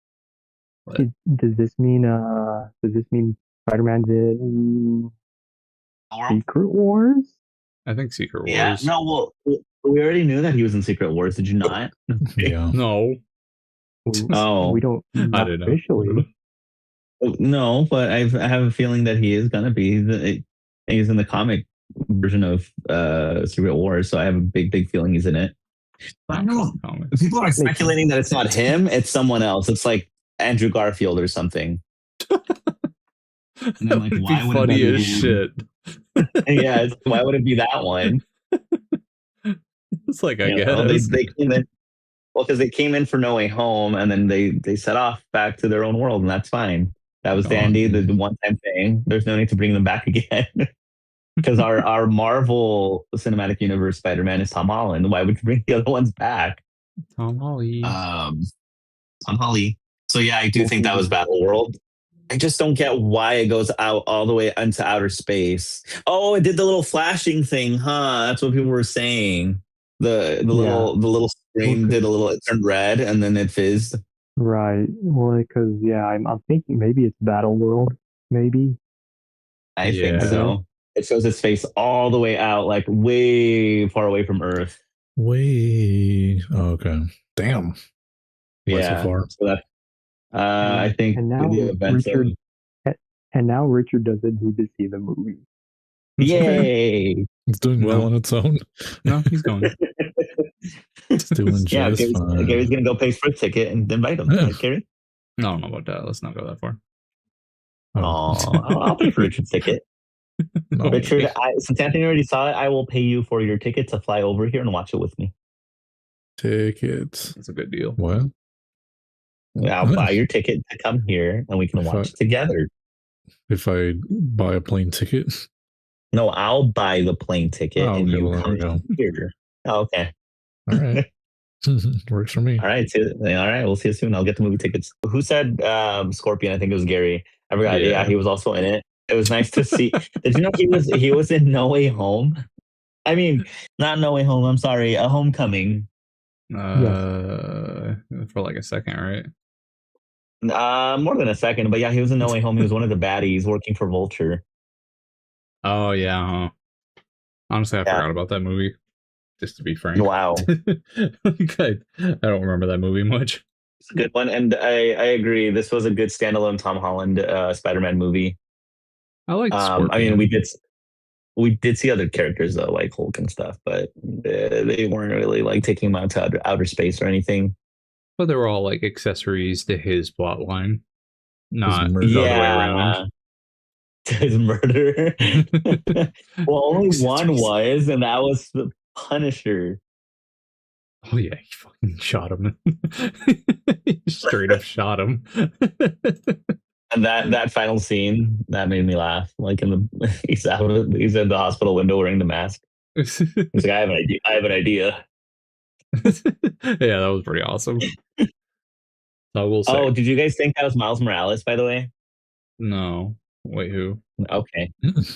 What? does this mean Spider-Man's in Secret Wars? I think Secret Wars. Yeah. No, well, we already knew that he was in Secret Wars. Did you not? yeah. No. Oh. We don't I not didn't know. officially. No, but I have a feeling that he is gonna be. He's in the comic version of Secret Wars, so I have a big feeling he's in it. But I know Comics. people are speculating that it's not him; it's someone else. It's like Andrew Garfield or something. And That I'm like, would why be would it funny be as him? shit. Yeah, why would it be that one? It's like, I You guess. know, they came in. Well, because they came in for No Way Home, and then they set off back to their own world, and that's fine. That was dandy, the one-time thing. There's no need to bring them back again. Because our Marvel Cinematic Universe Spider-Man is Tom Holland. Why would you bring the other ones back? Tom Holland. Tom Holly. So yeah, I do think that was Battle World. I just don't get why it goes out all the way into outer space. Oh, it did the little flashing thing, huh? That's what people were saying. The little screen did a little. It turned red and then it fizzed. Right. Well, because I'm thinking maybe it's Battle World. Maybe. I think Yeah. so. It shows his face all the way out, like way far away from Earth. Way. Oh, okay. Damn. Why so Yeah. far? So that I think And now the events Richard doesn't need to see the movie. Yay! It's doing well No. on its own. No, he's going. It's doing Yeah, just fine. Gary's gonna go pay for a ticket and invite him. Yeah. Right, Gary? No, I don't know about that. Let's not go that far. Oh, I'll pay for Richard's ticket. No. Richard, since Anthony already saw it, I will pay you for your ticket to fly over here and watch it with me. Tickets. That's a good deal. What? I'll buy your ticket to come here and we can watch it together. If I buy a plane ticket? No, I'll buy the plane ticket and okay, you well, there we come go. here. Oh, okay. All right. Works for me. All right. We'll see you soon. I'll get the movie tickets. Who said Scorpion? I think it was Gary. I forgot. Yeah, he was also in it. It was nice to see. Did you know he was in No Way Home? I mean, not No Way Home. I'm sorry, a Homecoming. For like a second, right? More than a second, but yeah, he was in No Way Home. He was one of the baddies working for Vulture. Oh yeah. Huh? Honestly, I forgot about that movie. Just to be frank. Wow. I don't remember that movie much. It's a good one, and I agree. This was a good standalone Tom Holland Spider-Man movie. I like I mean, Scorpion. we did see other characters though, like Hulk and stuff, but they weren't really like taking him out to outer space or anything. But they were all like accessories to his plot line, not murder. the other way around. Yeah, his murder. Well, only one was, and that was the Punisher. Oh yeah, he fucking shot him. He straight up shot him. And that final scene that made me laugh. Like in the he's in the hospital window wearing the mask. He's like, I have an idea. I have an idea. Yeah, that was pretty awesome. I will say. Oh, did you guys think that was Miles Morales? By the way, No. Wait, who? okay.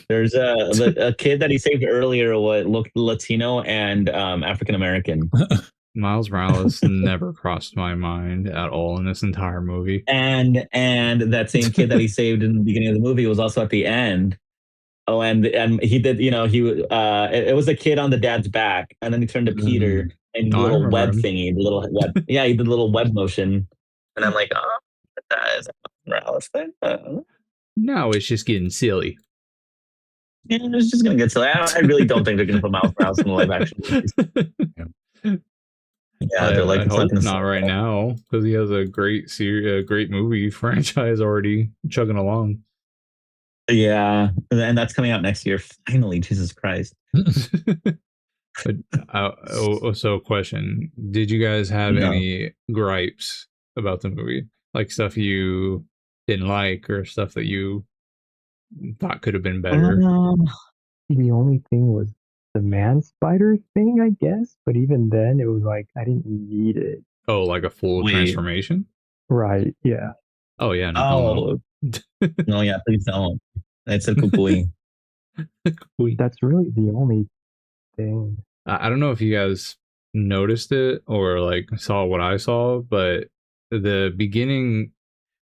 There's a kid that he saved earlier. What looked Latino and African American. Miles Morales never crossed my mind at all in this entire movie. And that same kid that he saved in the beginning of the movie was also at the end. Oh, and he did, it was a kid on the dad's back, and then he turned to Peter and the little web thingy, the little web. Yeah, he did the little web motion, and I'm like, oh, that is a Morales thing. No, it's just getting silly. Yeah, it's just gonna get silly. I really don't think they're gonna put Miles Morales in the live action movies. Yeah, they're like, I it's hope not, not right now because he has a great great movie franchise already chugging along. Yeah, and that's coming out next year. Finally, Jesus Christ. But so question: did you guys have any gripes about the movie, like stuff you didn't like or stuff that you thought could have been better? The only thing was the man spider thing, I guess. But even then, it was like I didn't need it. Oh, like a full transformation? Right? Yeah. Oh yeah. No, no, yeah. Please don't. It's a kukui. That's really the only thing. I don't know if you guys noticed it or like saw what I saw, but the beginning,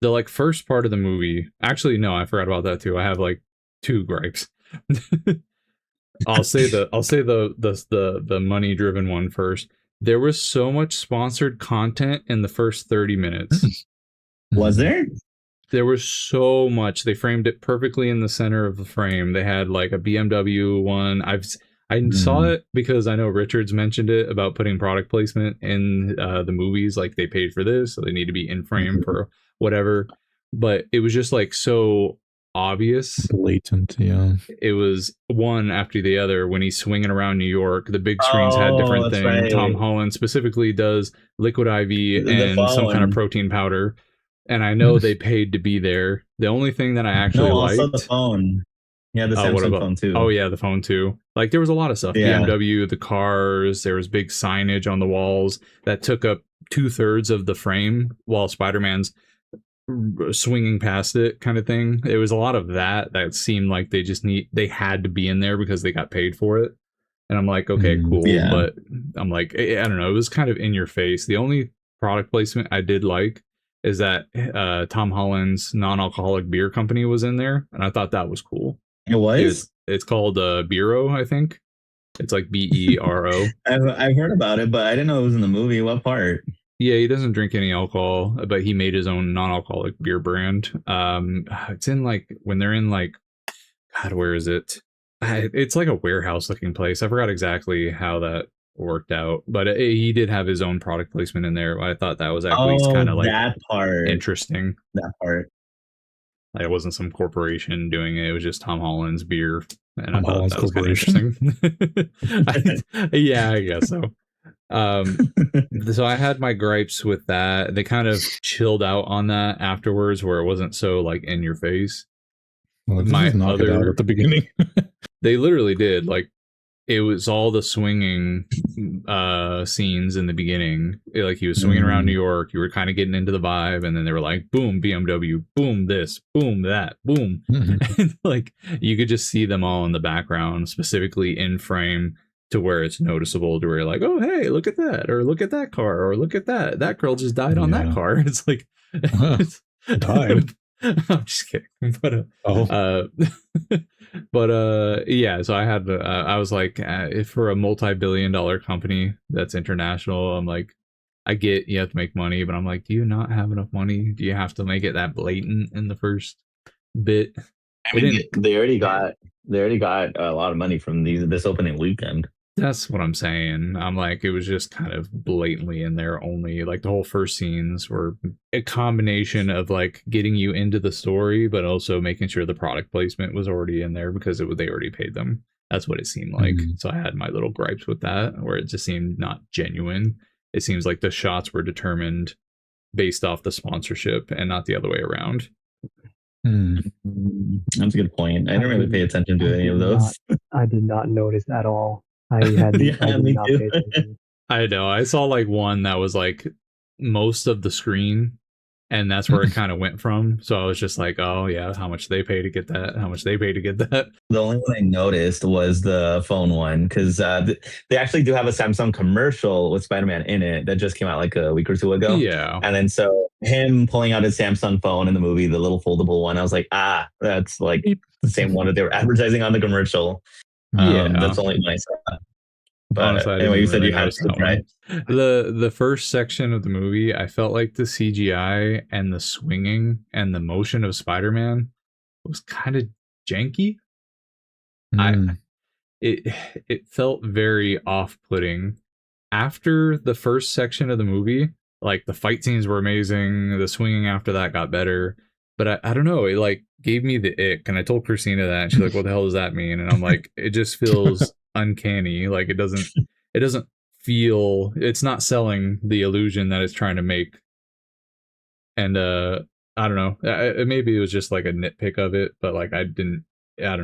the like first part of the movie. Actually, no, I forgot about that too. I have like 2 gripes. I'll say the money driven one first. There was so much sponsored content in the first 30 minutes. Was there? There was so much. They framed it perfectly in the center of the frame. They had like a BMW one. I saw it because I know Richards mentioned it about putting product placement in the movies. Like they paid for this, so they need to be in frame for whatever. But it was just like so obvious, blatant. Yeah, it was one after the other. When he's swinging around New York, the big screens had different things. Right. Tom Holland specifically does liquid IV and some kind of protein powder. And I know they paid to be there. The only thing that I actually liked... also the phone. Yeah, the Samsung phone too. Oh yeah, the phone too. Like there was a lot of stuff. Yeah. BMW, the cars, there was big signage on the walls that took up 2/3 of the frame while Spider-Man's swinging past it kind of thing. It was a lot of that seemed like they had to be in there because they got paid for it. And I'm like, okay, cool. Yeah. But I'm like, I don't know. It was kind of in your face. The only product placement I did like is that Tom Holland's non-alcoholic beer company was in there, and I thought that was cool. It was? It's called Biro, I think. It's like BERO. I've heard about it, but I didn't know it was in the movie. What part? Yeah, he doesn't drink any alcohol, but he made his own non-alcoholic beer brand. It's in like when they're in like, God, where is it? It's like a warehouse looking place. I forgot exactly how that worked out, but he did have his own product placement in there. I thought that was at least kind of like that part interesting. That part. Like it wasn't some corporation doing it. It was just Tom Holland's beer, and I thought that was kind of interesting. Yeah, I guess so. So I had my gripes with that. They kind of chilled out on that afterwards, where it wasn't so like in your face. Well, my other it out at the beginning. They literally did. Like it was all the swinging scenes in the beginning. Like he was swinging around New York. You were kind of getting into the vibe, and then they were like, boom, BMW, boom, this, boom, that, boom. And like you could just see them all in the background, specifically in frame, to where it's noticeable, to where you're like, oh, hey, look at that, or look at that car, or look at that. That girl just died on that car. It's like, died. I'm just kidding. But yeah, so I had I was like, if for a multi-billion-dollar company that's international, I'm like, I get you have to make money, but I'm like, do you not have enough money? Do you have to make it that blatant in the first bit? I mean, they already got a lot of money from this opening weekend. That's what I'm saying. I'm like, it was just kind of blatantly in there only. Like the whole first scenes were a combination of like getting you into the story, but also making sure the product placement was already in there because they already paid them. That's what it seemed like. So I had my little gripes with that, where it just seemed not genuine. It seems like the shots were determined based off the sponsorship and not the other way around. That's a good point. I didn't really pay attention to any of those. I did not notice at all. I did not pay attention. I know. I saw like one that was like most of the screen, and that's where it kind of went from. So I was just like, oh yeah, how much they pay to get that? How much they pay to get that? The only one I noticed was the phone one, because they actually do have a Samsung commercial with Spider-Man in it that just came out like a week or two ago. Yeah. And then so him pulling out his Samsung phone in the movie, the little foldable one, I was like, that's like the same one that they were advertising on the commercial. That's only my thought. But honestly, anyway, you said you had to, right? The first section of the movie, I felt like the CGI and the swinging and the motion of Spider-Man was kind of janky. It felt very off-putting. After the first section of the movie, like the fight scenes were amazing, the swinging after that got better, but I don't know, it like gave me the ick, and I told Christina that, and she's like, what the hell does that mean? And I'm like, it just feels uncanny. Like it doesn't feel, it's not selling the illusion that it's trying to make. And I don't know, maybe it was just like a nitpick of it, but like I don't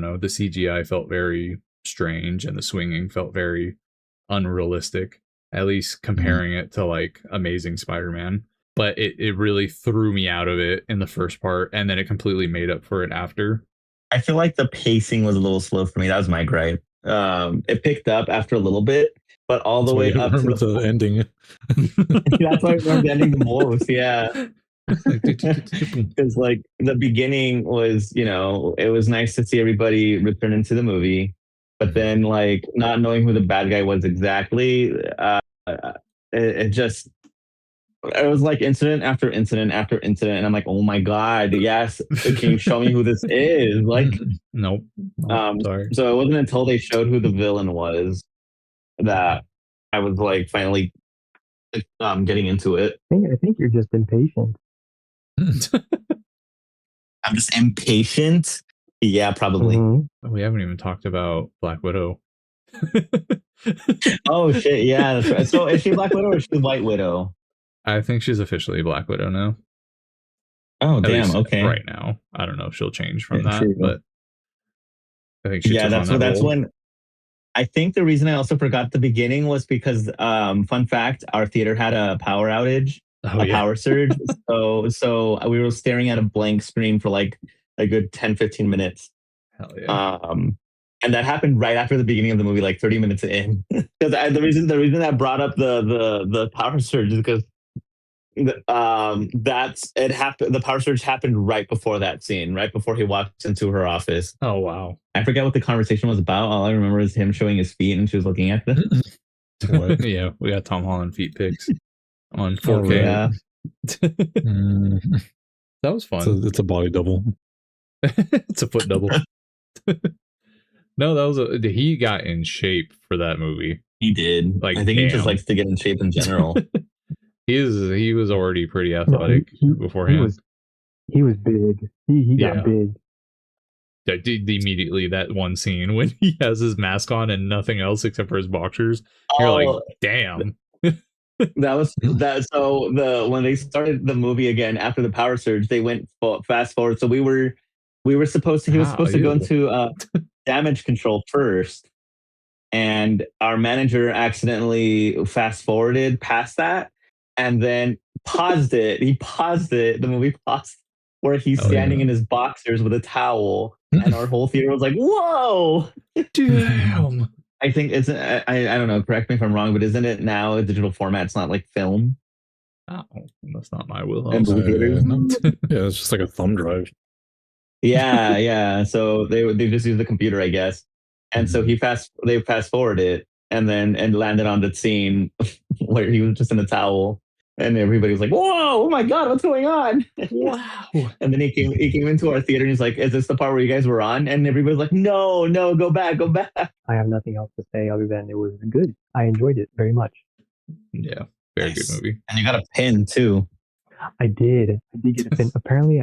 know, the CGI felt very strange and the swinging felt very unrealistic, at least comparing it to like Amazing Spider-Man. But it really threw me out of it in the first part, and then it completely made up for it after. I feel like the pacing was a little slow for me. That was my gripe. It picked up after a little bit, but all the way up to the ending. That's why I remember the ending the most. Yeah. Because like the beginning was, it was nice to see everybody return into the movie, but then like not knowing who the bad guy was exactly, it was like incident after incident after incident, and I'm like, oh my god, yes, can you show me who this is? Like, nope. Sorry. So it wasn't until they showed who the villain was that I was like finally getting into it. I think you're just impatient. I'm just impatient. Yeah, probably. We haven't even talked about Black Widow. Oh shit! Yeah, that's right. So is she Black Widow or is she White Widow? I think she's officially Black Widow now. Oh damn! Okay. Right now, I don't know if she'll change from that, but I think she. Yeah, that's when. I think the reason I also forgot the beginning was because, fun fact, our theater had a power outage, power surge. So we were staring at a blank screen for like a good 10-15 minutes. Hell yeah. And that happened right after the beginning of the movie, like 30 minutes in. Because the reason that brought up the power surge is because the power surge happened right before that scene, right before he walked into her office. Oh wow. I forget what the conversation was about. All I remember is him showing his feet and she was looking at them. Yeah, we got Tom Holland feet pics on 4K. That was fun. It's a body double. It's a foot double. No, that was he got in shape for that movie. He did. Like, I think he just likes to get in shape in general. He was already pretty athletic beforehand. He was big. He got big. Immediately that one scene when he has his mask on and nothing else except for his boxers, you're like, damn. When they started the movie again after the power surge, they went fast forward. So he was supposed to go into damage control first, and our manager accidentally fast forwarded past that and then paused it. He paused it. The movie paused where he's standing in his boxers with a towel, and our whole theater was like, "Whoa, damn!" I think it's I don't know. Correct me if I'm wrong, but isn't it now a digital format? It's not like film. Oh, that's not my wheelhouse. Yeah, it's just like a thumb drive. Yeah. So they just use the computer, I guess. And so they fast forwarded it and landed on the scene where he was just in a towel. And everybody was like, "Whoa! Oh my god, what's going on?" Wow. And then he came into our theater and he's like, "Is this the part where you guys were on?" And everybody's like, "No, no, go back, go back." I have nothing else to say other than it was good. I enjoyed it very much. Yeah, very good movie. And you got a pin too. I did get a pin. Apparently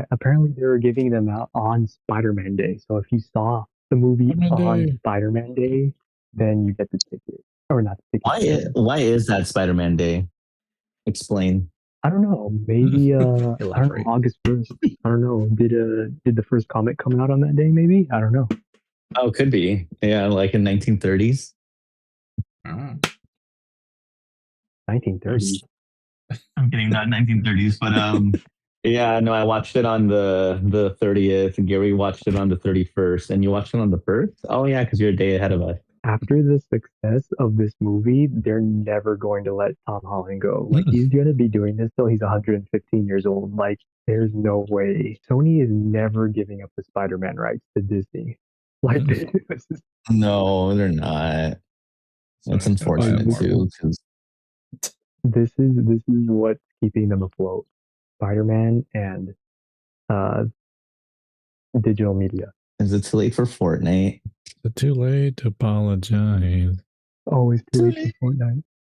they were giving them out on Spider-Man Day. So if you saw the movie on Spider-Man Day, then you get the ticket. Or not the ticket. Why is that Spider-Man Day? Explain. I don't know. Maybe I don't know, August 1st. I don't know. Did the first comic come out on that day? Maybe, I don't know. Oh, could be. Yeah, like in 1930s. 1930s. I'm kidding, not 1930s, but yeah, no, I watched it on the 30th, and Gary watched it on the 31st, and you watched it on the 1st. Oh yeah, because you're a day ahead of us. After the success of this movie, they're never going to let Tom Holland go. Like, he's going to be doing this till he's 115 years old. Like, there's no way. Sony is never giving up the Spider-Man rights to Disney. Like, no, they're not. That's unfortunate too. This is what's keeping them afloat. Spider-Man and digital media. Is it too late for Fortnite? Is it too late to apologize? Always too late for Fortnite.